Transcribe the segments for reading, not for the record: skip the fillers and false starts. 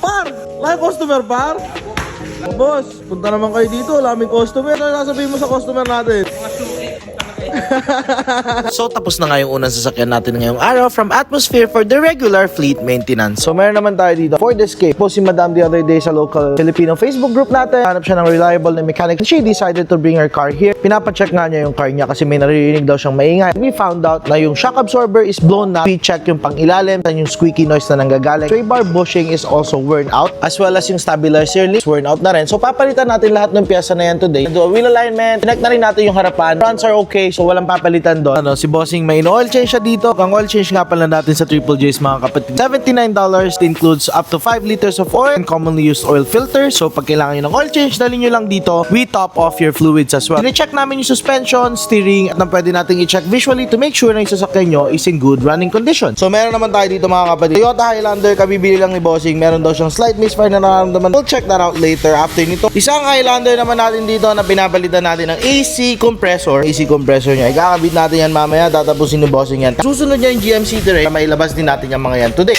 Par! Live customer, par? Boss, punta naman kayo dito. Laming customer. Ano sasabihin mo sa customer natin? So tapos na nga yung unang sasakyan natin ngayong araw from Atmosphere for the regular fleet maintenance. So meron naman tayo dito, Ford Escape. Po si Madam the other day sa local Filipino Facebook group natin. Hanap siya ng reliable na mechanic. She decided to bring her car here. Pinapacheck nga niya yung car niya kasi may naririnig daw siyang maingay. We found out na yung shock absorber is blown na. We check yung pangilalim at yung squeaky noise na nanggagaling. Sway bar bushing is also worn out as well as yung stabilizer link is worn out na rin. So papalitan natin lahat ng piyesa na yan today. Do a wheel alignment. Connect na rin natin yung harapan. Fronts are okay so walang papalitan doon. Si Bossing may oil change siya dito. Ang oil change nga pala natin sa Triple J's mga kapatid, $79 includes up to 5 liters of oil and commonly used oil filter. So pag kailangan nyo ng oil change, dali nyo lang dito. We top off your fluids as well. I-check namin yung suspension, steering, at nang pwede natin i-check visually to make sure na yung sasakyan nyo is in good running condition. So meron naman tayo dito mga kapatid. Toyota Highlander, kabibili lang ni Bossing. Meron daw siyang slight misfire na nararamdaman. We'll check that out later after nito. Isang Highlander naman natin dito na pinapalitan natin ng AC compressor. AC compressor niya. Ikakabit natin yan mamaya. Tatapusin ni Bossing yan. Susunod niya yung GMC terrain. Mailabas din natin yung mga yan today.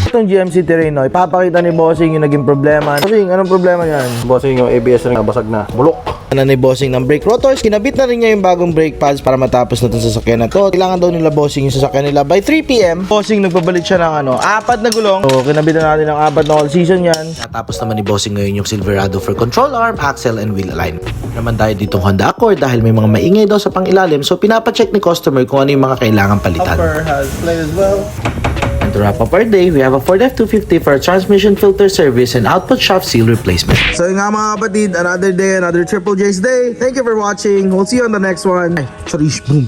Itong GMC terrain, no, ipapakita ni Bossing yung naging problema. Bossing, anong problema yan? Bossing, yung ABS rin nabasag na. Bulok. Ano ni Bossing ng brake rotors, kinabit na rin niya yung bagong brake pads para matapos na itong sasakyan na to. Kailangan daw nila Bossing yung sasakyan nila by 3 PM. Bossing nagpabalit siya ng 4 na gulong. So kinabit na natin ng 4 na all season yan. Natapos naman ni Bossing ngayon yung Silverado for control arm, axle, and wheel alignment. Naman tayo ditong Honda Accord dahil may mga maingay daw sa pangilalim so pinapacheck ni customer kung ano yung mga kailangan palitan. Upper has played as well. And to wrap up our day, we have a Ford F250 for transmission filter service and output shaft seal replacement. So yun nga mga kapatid, another day, another Triple J's day. Thank you for watching. We'll see you on the next one. Charish, boom.